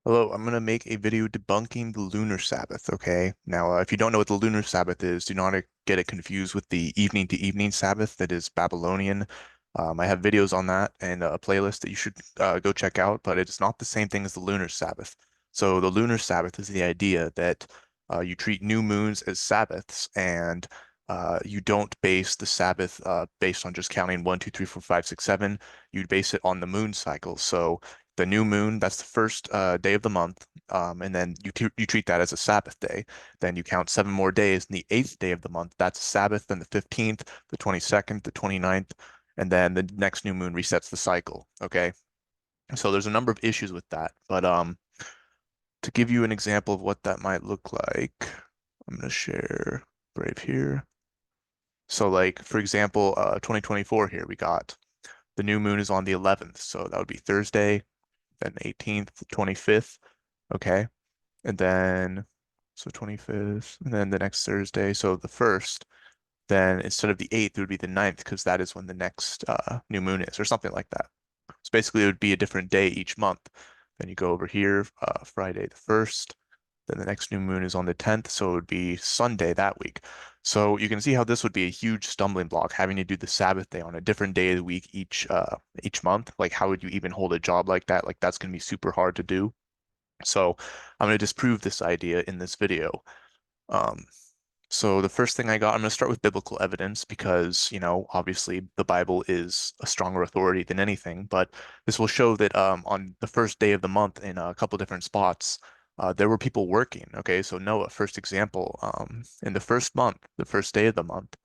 Hello, I'm going to make a video debunking the Lunar Sabbath, okay? Now, if you don't know what the Lunar Sabbath is, do not get it confused with the evening to evening Sabbath that is Babylonian. I have videos on that and a playlist that you should go check out, but it is not the same thing as the Lunar Sabbath. So the Lunar Sabbath is the idea that you treat new moons as Sabbaths and you don't base the Sabbath based on just counting 1, 2, 3, 4, 5, 6, 7. You base it on the moon cycle. So the new moon, that's the first day of the month, and then you treat that as a Sabbath day. Then you count 7 more days, and the eighth day of the month, that's Sabbath. Then the 15th, the 22nd, the 29th, and then the next new moon resets the cycle. Okay, so there's a number of issues with that, but to give you an example of what that might look like, I'm gonna share Brave here. So like for example, 2024 here, we got the new moon is on the 11th, so that would be Thursday, then 18th, 25th. Okay. And then, so 25th, and then the next Thursday. So the first, then instead of the 8th, it would be the 9th, because that is when the next new moon is, or something like that. So basically, it would be a different day each month. Then you go over here, Friday the 1st, then the next new moon is on the 10th, so it would be Sunday that week. So you can see how this would be a huge stumbling block, having to do the Sabbath day on a different day of the week each month. Like, how would you even hold a job like that? Like, that's going to be super hard to do. So I'm going to disprove this idea in this video. Um, so the first thing I'm going to start with biblical evidence because, obviously the Bible is a stronger authority than anything, but this will show that on the first day of the month in a couple different spots, there were people working. Okay, so Noah, first example, in the first month, the first day of the month,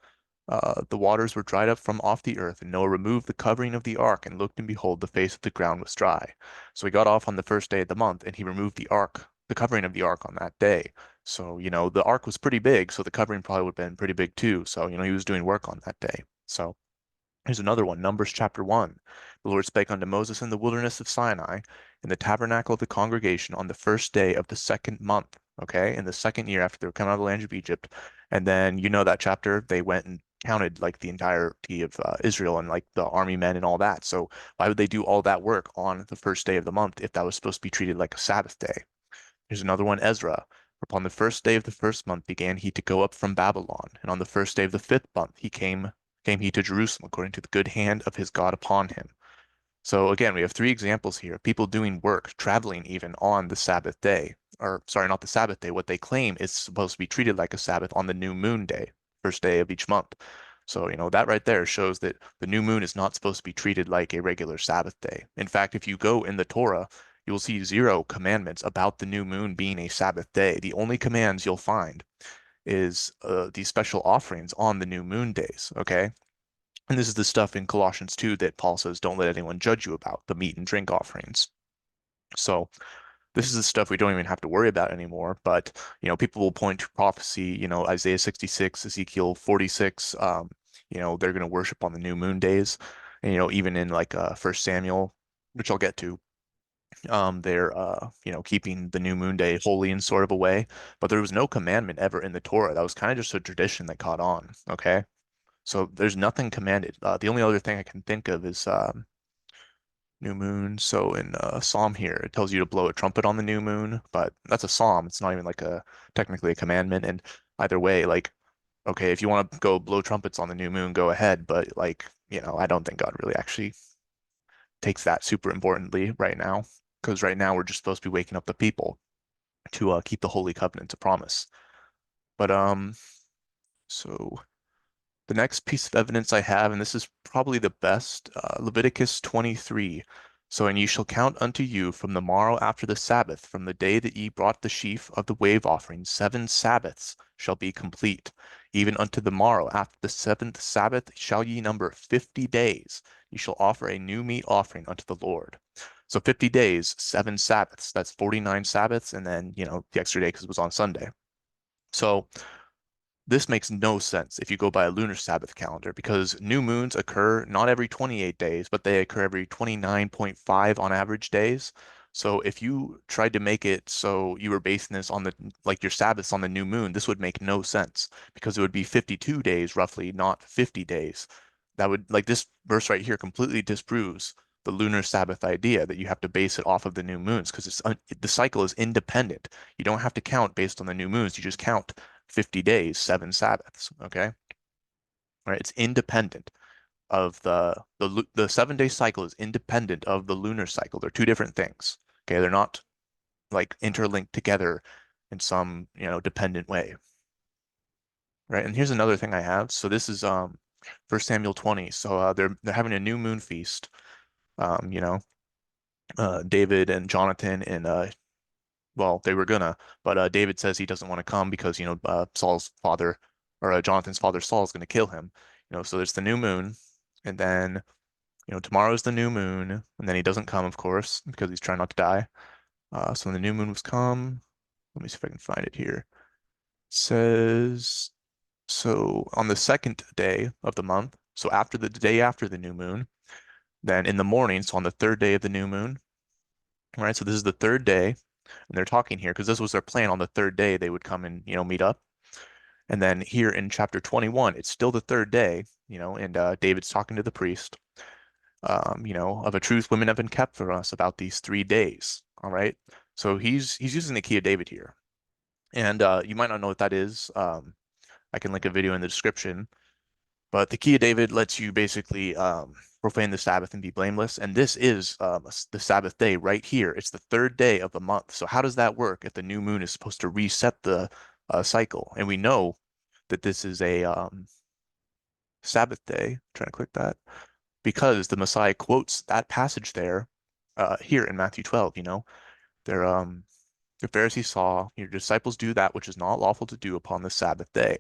the waters were dried up from off the earth, and Noah removed the covering of the ark, and looked, and behold, the face of the ground was dry. So he got off on the first day of the month, and he removed the ark, the covering of the ark on that day. So, the ark was pretty big, so the covering probably would have been pretty big too. So, he was doing work on that day. So here's another one, Numbers chapter 1. The Lord spake unto Moses in the wilderness of Sinai, in the tabernacle of the congregation, on the first day of the second month. Okay, in the second year after they were coming out of the land of Egypt. And then that chapter, they went and counted like the entirety of Israel and like the army men and all that. So why would they do all that work on the first day of the month if that was supposed to be treated like a Sabbath day? Here's another one, Ezra. Upon the first day of the first month began he to go up from Babylon, and on the first day of the fifth month came he to Jerusalem, according to the good hand of his God upon him. So again, we have three examples here of people doing work, traveling even on the Sabbath day. Or sorry, not the Sabbath day. What they claim is supposed to be treated like a Sabbath on the new moon day, first day of each month. So, that right there shows that the new moon is not supposed to be treated like a regular Sabbath day. In fact, if you go in the Torah, you will see zero commandments about the new moon being a Sabbath day. The only commands you'll find is these special offerings on the new moon days, okay? And this is the stuff in Colossians 2 that Paul says, don't let anyone judge you about, the meat and drink offerings. So this is the stuff we don't even have to worry about anymore. But, people will point to prophecy, Isaiah 66, Ezekiel 46, they're going to worship on the new moon days. And, even in like First Samuel, which I'll get to, they're, keeping the new moon day holy in sort of a way. But there was no commandment ever in the Torah. That was kind of just a tradition that caught on. Okay. So there's nothing commanded. The only other thing I can think of is new moon. So in Psalm here, it tells you to blow a trumpet on the new moon, but that's a psalm. It's not even like a technically a commandment. And either way, like, okay, if you want to go blow trumpets on the new moon, go ahead. But like, I don't think God really actually takes that super importantly right now, because right now we're just supposed to be waking up the people to keep the holy covenant to promise. But so. The next piece of evidence I have, and this is probably the best, Leviticus 23. So, and ye shall count unto you from the morrow after the Sabbath, from the day that ye brought the sheaf of the wave offering, 7 Sabbaths shall be complete. Even unto the morrow after the seventh Sabbath shall ye number 50 days. Ye shall offer a new meat offering unto the Lord. So 50 days, 7 Sabbaths. That's 49 Sabbaths, and then, the extra day because it was on Sunday. So this makes no sense if you go by a lunar Sabbath calendar because new moons occur not every 28 days, but they occur every 29.5 on average days. So if you tried to make it so you were basing this on like your Sabbaths on the new moon, this would make no sense because it would be 52 days roughly, not 50 days. That would like this verse right here completely disproves the lunar Sabbath idea that you have to base it off of the new moons because the cycle is independent. You don't have to count based on the new moons. You just count 50 days, 7 Sabbaths. Okay, right? It's independent of the 7 day cycle is independent of the lunar cycle. They're two different things. Okay, they're not like interlinked together in some, dependent way. Right. And here's another thing I have. So this is 1 Samuel 20. So they're having a new moon feast. Um, you know, David and Jonathan and well, they were gonna, but David says he doesn't want to come because, Saul's father or Jonathan's father Saul is gonna kill him. So there's the new moon, and then tomorrow's the new moon, and then he doesn't come, of course, because he's trying not to die. So when the new moon was come, let me see if I can find it here. It says so on the second day of the month, so after the day after the new moon, then in the morning, so on the third day of the new moon, all right? So this is the third day, and they're talking here because this was their plan. On the third day, they would come and meet up. And then here in chapter 21, it's still the third day, and David's talking to the priest. Of a truth women have been kept for us about these 3 days. All right. So he's using the key of David here. And you might not know what that is. I can link a video in the description. But the key of David lets you basically profane the Sabbath and be blameless. And this is the Sabbath day right here. It's the third day of the month. So how does that work if the new moon is supposed to reset the cycle? And we know that this is a Sabbath day. I'm trying to click that because the Messiah quotes that passage there here in Matthew 12. They're the Pharisees saw your disciples do that which is not lawful to do upon the Sabbath day.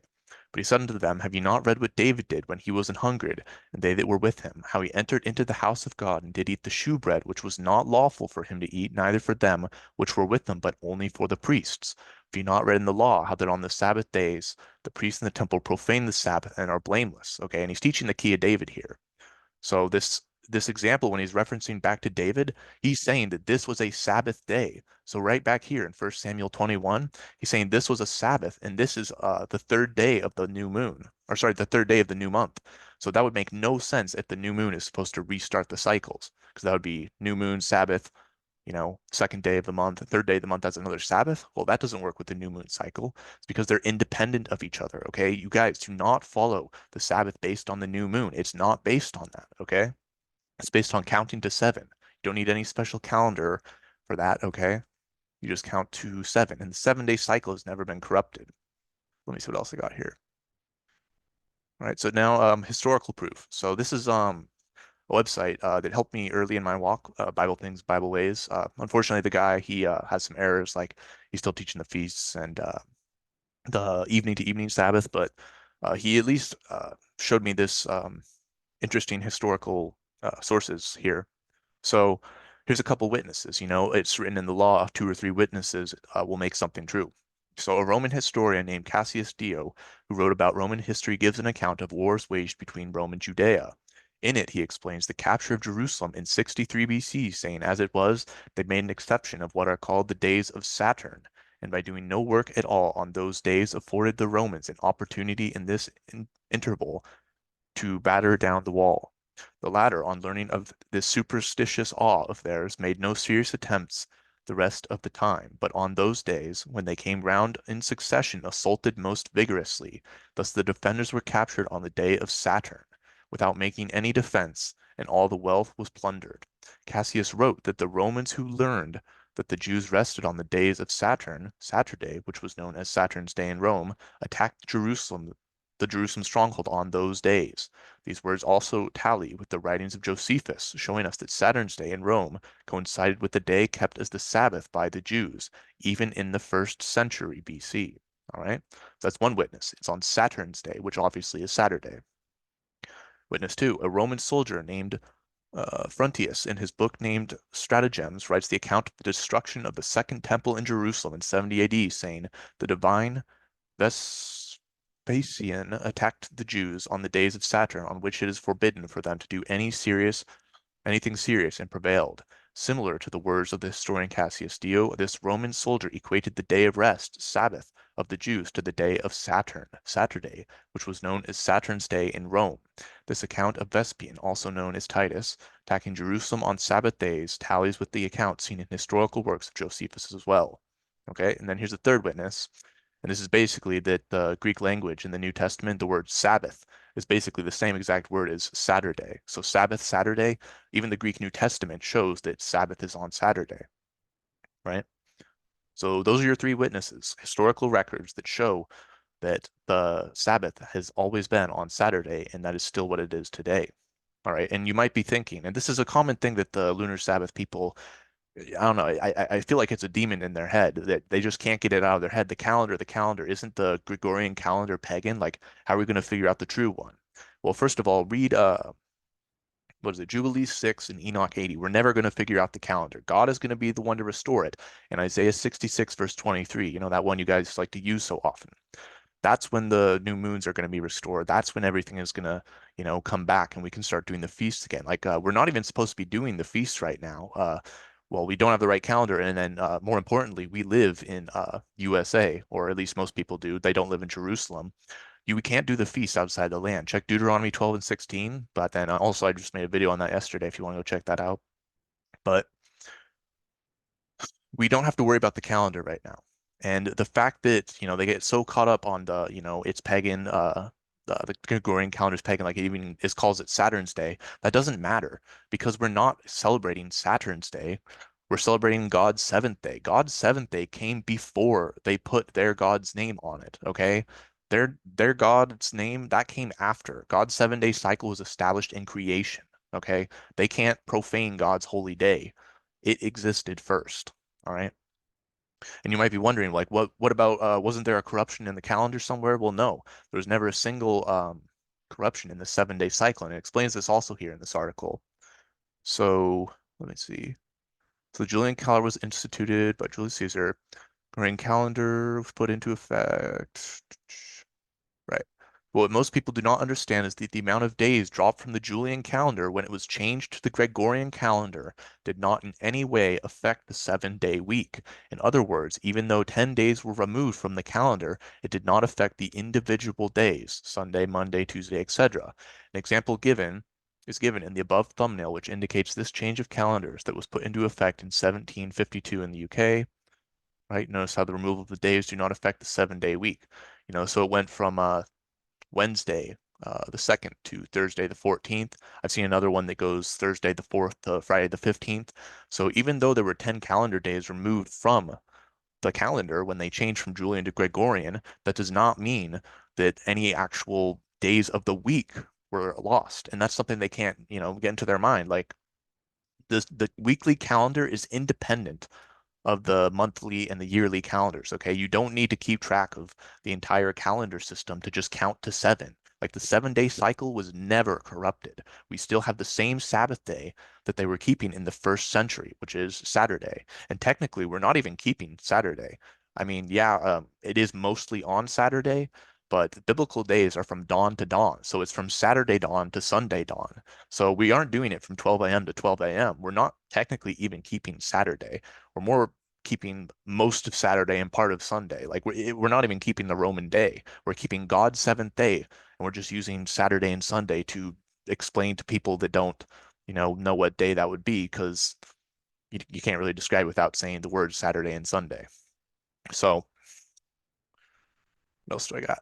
But he said unto them, Have ye not read what David did when he was an hungered, and they that were with him, how he entered into the house of God, and did eat the shewbread, which was not lawful for him to eat, neither for them which were with him, but only for the priests? Have ye not read in the law how that on the Sabbath days the priests in the temple profane the Sabbath and are blameless? Okay, and he's teaching the key of David here. So this example, when he's referencing back to David, he's saying that this was a Sabbath day. So right back here in 1 Samuel 21, he's saying this was a Sabbath, and this is the third day of the new moon, or sorry, the third day of the new month. So that would make no sense if the new moon is supposed to restart the cycles, because that would be new moon, Sabbath, second day of the month, third day of the month, that's another Sabbath. Well, that doesn't work with the new moon cycle. It's because they're independent of each other, okay? You guys do not follow the Sabbath based on the new moon. It's not based on that, okay? It's based on counting to 7. You don't need any special calendar for that, okay? You just count to 7, and the 7 day cycle has never been corrupted. Let me see what else I got here. All right, so now historical proof. So this is a website that helped me early in my walk, Bible Things, Bible Ways. Unfortunately, the guy, he has some errors, like he's still teaching the feasts and the evening to evening Sabbath, but he at least showed me this interesting historical sources here. So here's a couple witnesses. It's written in the law, of 2 or 3 witnesses will make something true. So a Roman historian named Cassius Dio, who wrote about Roman history, gives an account of wars waged between Rome and Judea. In it, he explains the capture of Jerusalem in 63 BC, saying, as it was, they made an exception of what are called the days of Saturn, and by doing no work at all on those days afforded the Romans an opportunity in this interval to batter down the wall. The latter, on learning of this superstitious awe of theirs, made no serious attempts the rest of the time, but on those days, when they came round in succession, assaulted most vigorously. Thus the defenders were captured on the day of Saturn, without making any defense, and all the wealth was plundered. Cassius wrote that the Romans who learned that the Jews rested on the days of Saturn, Saturday, which was known as Saturn's Day in Rome, attacked Jerusalem, the Jerusalem stronghold on those days. These words also tally with the writings of Josephus, showing us that Saturn's Day in Rome coincided with the day kept as the Sabbath by the Jews, even in the 1st century BC. All right, so that's one witness. It's on Saturn's Day, which obviously is Saturday. Witness two, a Roman soldier named Frontius, in his book named Stratagems, writes the account of the destruction of the Second Temple in Jerusalem in 70 AD, saying, the divine Vespasian attacked the Jews on the days of Saturn, on which it is forbidden for them to do anything serious, and prevailed. Similar to the words of the historian Cassius Dio, this Roman soldier equated the day of rest, Sabbath, of the Jews to the day of Saturn, Saturday, which was known as Saturn's Day in Rome. This account of Vespasian, also known as Titus, attacking Jerusalem on Sabbath days, tallies with the account seen in historical works of Josephus as well. Okay, and then here's a third witness. And this is basically that the Greek language in the New Testament, the word Sabbath is basically the same exact word as Saturday. So Sabbath, Saturday, even the Greek New Testament shows that Sabbath is on Saturday, right? So those are your three witnesses, historical records that show that the Sabbath has always been on Saturday, and that is still what it is today. All right. And you might be thinking, and this is a common thing that the Lunar Sabbath people, I don't know, I feel like it's a demon in their head that they just can't get it out of their head. The calendar, isn't the Gregorian calendar pagan? Like, how are we going to figure out the true one? Well, first of all, read what is it, Jubilee 6 and Enoch 80. We're never going to figure out the calendar. God is going to be the one to restore it. And Isaiah 66, verse 23, that one you guys like to use so often. That's when the new moons are going to be restored. That's when everything is going to, come back and we can start doing the feasts again. Like we're not even supposed to be doing the feasts right now. Well, we don't have the right calendar, and then more importantly, we live in USA, or at least most people do. They don't live in Jerusalem. We can't do the feast outside the land. Check Deuteronomy 12 and 16. But then also, I just made a video on that yesterday if you want to go check that out. But we don't have to worry about the calendar right now. And the fact that, they get so caught up on the, it's pagan, the Gregorian calendar is pagan, like it even is calls it Saturn's Day. That doesn't matter because we're not celebrating Saturn's Day. We're celebrating God's seventh day. God's seventh day came before they put their God's name on it. Okay. Their God's name, that came after. God's 7 day cycle was established in creation. Okay. They can't profane God's holy day. It existed first. All right. And you might be wondering, like, what about wasn't there a corruption in the calendar somewhere? Well, no, there was never a single corruption in the 7 day cycle. And it explains this also here in this article. So let me see. So the Julian calendar was instituted by Julius Caesar. Gregorian calendar was put into effect. Right. But what most people do not understand is that the amount of days dropped from the Julian calendar when it was changed to the Gregorian calendar did not in any way affect the 7 day week. In other words, even though 10 days were removed from the calendar, it did not affect the individual days, Sunday, Monday, Tuesday, etc. An example is given in the above thumbnail, which indicates this change of calendars that was put into effect in 1752 in the UK. Right? Notice how the removal of the days do not affect the 7 day week. So it went from Wednesday, the 2nd to Thursday, the 14th. I've seen another one that goes Thursday, the 4th to Friday, the 15th. So even though there were 10 calendar days removed from the calendar when they changed from Julian to Gregorian, that does not mean that any actual days of the week were lost. And that's something they can't, get into their mind. Like the weekly calendar is independent of the monthly and the yearly calendars. Okay. You don't need to keep track of the entire calendar system to just count to seven. Like the 7 day cycle was never corrupted. We still have the same Sabbath day that they were keeping in the first century, which is Saturday. And technically, we're not even keeping Saturday. I mean, yeah, it is mostly on Saturday, but the biblical days are from dawn to dawn. So it's from Saturday dawn to Sunday dawn. So we aren't doing it from 12 a.m. to 12 a.m. We're not technically even keeping Saturday. We're more keeping most of Saturday and part of Sunday. Like we're not even keeping the Roman day. We're keeping God's seventh day, and we're just using Saturday and Sunday to explain to people that don't, know what day that would be because you can't really describe without saying the words Saturday and Sunday. So what else do I got?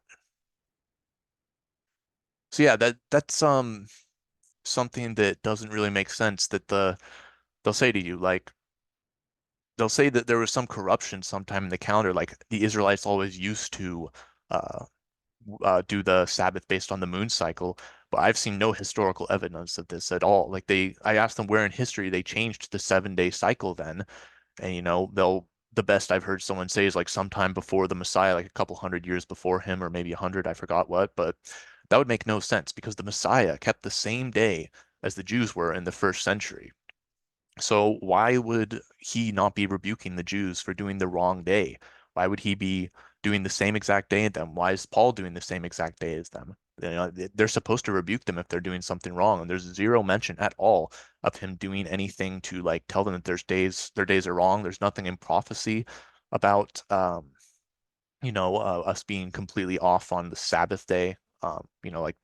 So yeah, that's something that doesn't really make sense that they'll say to you like they'll say that there was some corruption sometime in the calendar, like the Israelites always used to uh, do the Sabbath based on the moon cycle, but I've seen no historical evidence of this at all. Like I asked them where in history they changed the 7 day cycle then, and the best I've heard someone say is like sometime before the Messiah, like a couple hundred years before him, or maybe 100, I forgot what, but that would make no sense because the Messiah kept the same day as the Jews were in the first century. So why would he not be rebuking the Jews for doing the wrong day? Why would he be doing the same exact day as them? Why is Paul doing the same exact day as them? They're supposed to rebuke them if they're doing something wrong, and there's zero mention at all of him doing anything to like tell them that their days are wrong. There's nothing in prophecy about us being completely off on the Sabbath day, like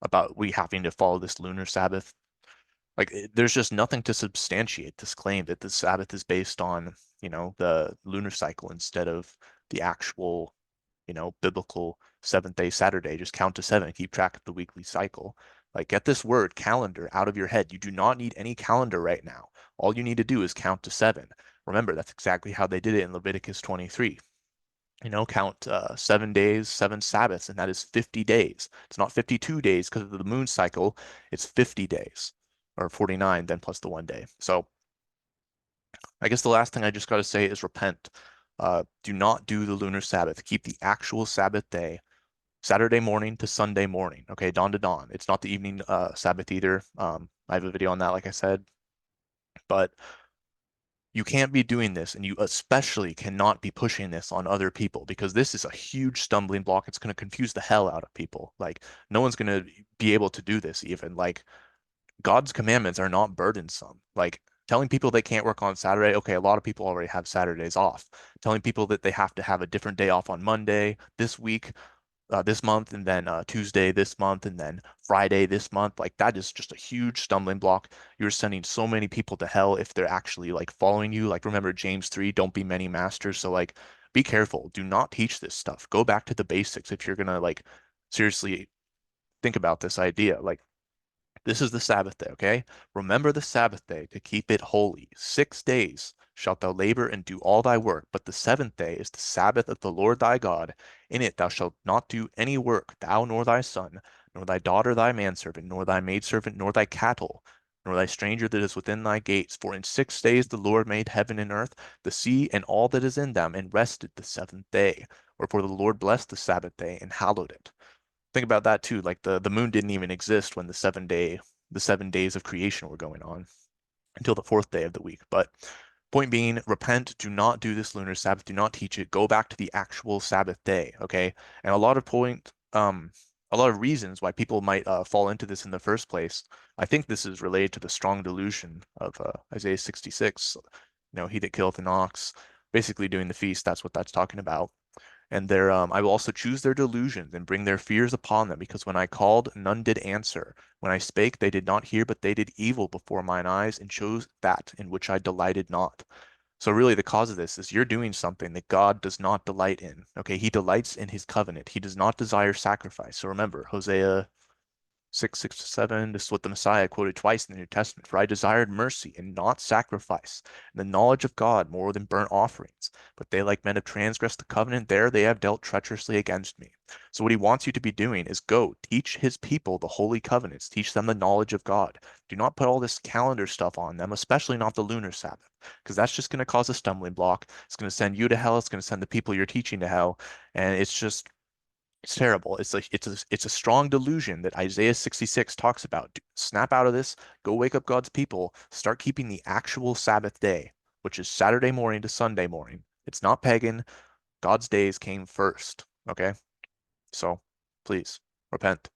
about we having to follow this lunar Sabbath. Like there's just nothing to substantiate this claim that the Sabbath is based on, the lunar cycle instead of the actual, biblical seventh day Saturday. Just count to seven, keep track of the weekly cycle. Like get this word calendar out of your head. You do not need any calendar right now. All you need to do is count to seven. Remember, that's exactly how they did it in Leviticus 23. Count 7 days, seven Sabbaths, and that is 50 days. It's not 52 days because of the moon cycle. It's 50 days or 49, then plus the 1 day. So I guess the last thing I just got to say is repent. Do not do the lunar Sabbath. Keep the actual Sabbath day, Saturday morning to Sunday morning. Okay, dawn to dawn. It's not the evening Sabbath either. I have a video on that, like I said, but you can't be doing this, and you especially cannot be pushing this on other people because this is a huge stumbling block. It's going to confuse the hell out of people. Like, no one's going to be able to do this even. Like, God's commandments are not burdensome. Like, telling people they can't work on Saturday, okay, a lot of people already have Saturdays off. Telling people that they have to have a different day off on Monday this week, this month, and then Tuesday this month, and then Friday this month. Like that is just a huge stumbling block. You're sending so many people to hell if they're actually like following you. Like remember James 3, don't be many masters. So like be careful. Do not teach this stuff. Go back to the basics if you're gonna like seriously think about this idea. Like this is the Sabbath day, okay? Remember the Sabbath day to keep it holy. 6 days shalt thou labor and do all thy work, but the seventh day is the Sabbath of the Lord thy God. In it thou shalt not do any work, thou nor thy son, nor thy daughter thy manservant, nor thy maidservant, nor thy cattle, nor thy stranger that is within thy gates. For in 6 days the Lord made heaven and earth, the sea, and all that is in them, and rested the seventh day. Wherefore the Lord blessed the Sabbath day and hallowed it. Think about that too. Like the moon didn't even exist when the 7 days of creation were going on until the fourth day of the week. But point being, repent, do not do this lunar Sabbath, do not teach it. Go back to the actual Sabbath day, okay? And a lot of reasons why people might fall into this in the first place. I think this is related to the strong delusion of Isaiah 66. He that killeth an ox, basically doing the feast. That's what that's talking about. And I will also choose their delusions and bring their fears upon them, because when I called, none did answer. When I spake, they did not hear, but they did evil before mine eyes and chose that in which I delighted not. So really the cause of this is you're doing something that God does not delight in. Okay, he delights in his covenant. He does not desire sacrifice. So remember, Hosea 6, 6 to 7. This is what the Messiah quoted twice in the New Testament. For I desired mercy and not sacrifice, and the knowledge of God more than burnt offerings. But they, like men, have transgressed the covenant. There they have dealt treacherously against me. So what he wants you to be doing is go teach his people the holy covenants. Teach them the knowledge of God. Do not put all this calendar stuff on them, especially not the lunar Sabbath, because that's just going to cause a stumbling block. It's going to send you to hell. It's going to send the people you're teaching to hell. And it's terrible. It's a strong delusion that Isaiah 66 talks about. Snap out of this, go wake up God's people, start keeping the actual Sabbath day, which is Saturday morning to Sunday morning. It's not pagan. God's days came first. Okay? So please repent.